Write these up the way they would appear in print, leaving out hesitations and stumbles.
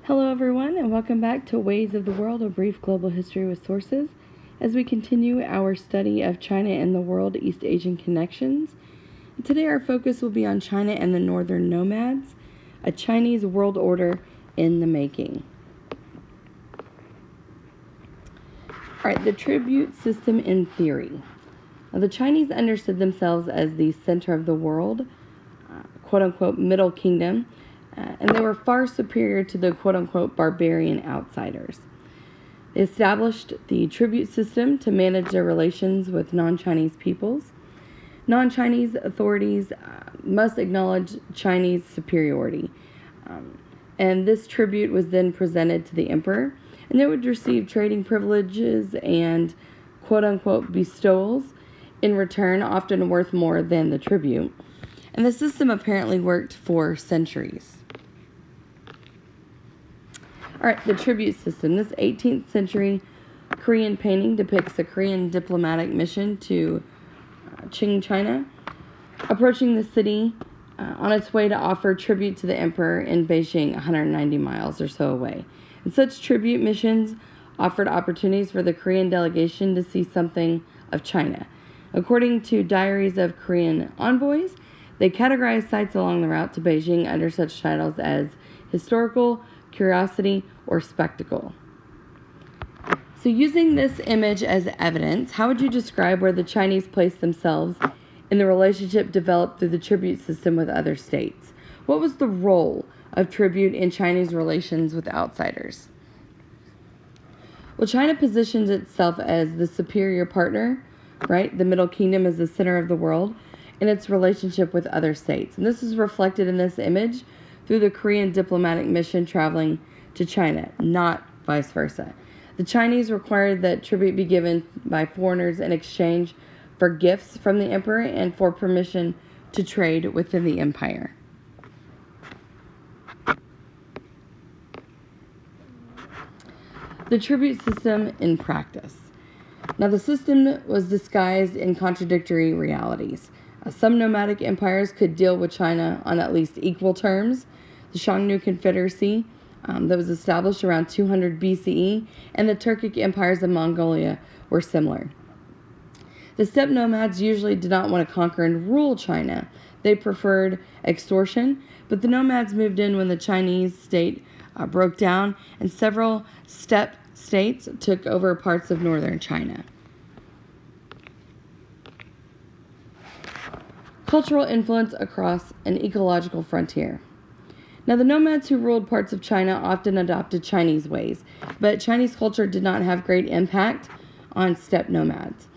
Hello everyone, and welcome back to Ways of the World, a brief global history with sources, as we continue our study of China and the world, East Asian connections. And today our focus will be on China and the Northern Nomads, a Chinese world order in the making. Alright, the tribute system in theory. Now, the Chinese understood themselves as the center of the world, quote-unquote Middle Kingdom, and they were far superior to the quote-unquote barbarian outsiders. They established the tribute system to manage their relations with non-Chinese peoples. Non-Chinese authorities must acknowledge Chinese superiority. And this tribute was then presented to the emperor, and they would receive trading privileges and quote-unquote bestowals in return, often worth more than the tribute. And the system apparently worked for centuries. All right, the tribute system. This 18th century Korean painting depicts a Korean diplomatic mission to Qing, China, approaching the city on its way to offer tribute to the emperor in Beijing, 190 miles or so away. And such tribute missions offered opportunities for the Korean delegation to see something of China. According to diaries of Korean envoys, they categorized sites along the route to Beijing under such titles as historical, curiosity, or spectacle. So using this image as evidence, how would you describe where the Chinese placed themselves in the relationship developed through the tribute system with other states? What was the role of tribute in Chinese relations with outsiders? Well, China positions itself as the superior partner, right? The Middle Kingdom is the center of the world in its relationship with other states. And this is reflected in this image through the Korean diplomatic mission traveling to China, not vice versa. The Chinese required that tribute be given by foreigners in exchange for gifts from the emperor and for permission to trade within the empire. The tribute system in practice. Now, the system was disguised in contradictory realities. Some nomadic empires could deal with China on at least equal terms. The Xiongnu Confederacy that was established around 200 BCE, and the Turkic empires of Mongolia were similar. The steppe nomads usually did not want to conquer and rule China. They preferred extortion, but the nomads moved in when the Chinese state broke down, and several steppe states took over parts of northern China. Cultural influence across an ecological frontier. Now, the nomads who ruled parts of China often adopted Chinese ways, but Chinese culture did not have great impact on steppe nomads.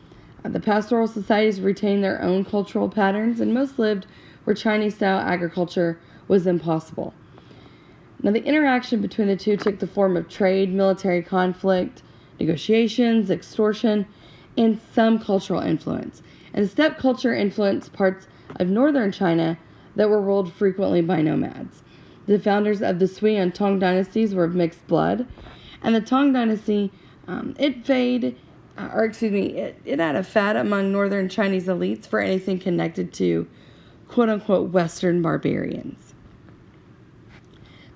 The pastoral societies retained their own cultural patterns, and most lived where Chinese-style agriculture was impossible. Now, the interaction between the two took the form of trade, military conflict, negotiations, extortion, and some cultural influence. And steppe culture influenced parts of northern China that were ruled frequently by nomads. The founders of the Sui and Tang dynasties were of mixed blood, and the Tang dynasty, it had a fad among northern Chinese elites for anything connected to quote-unquote Western barbarians.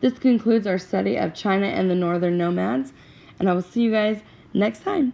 This concludes our study of China and the Northern Nomads, and I will see you guys next time.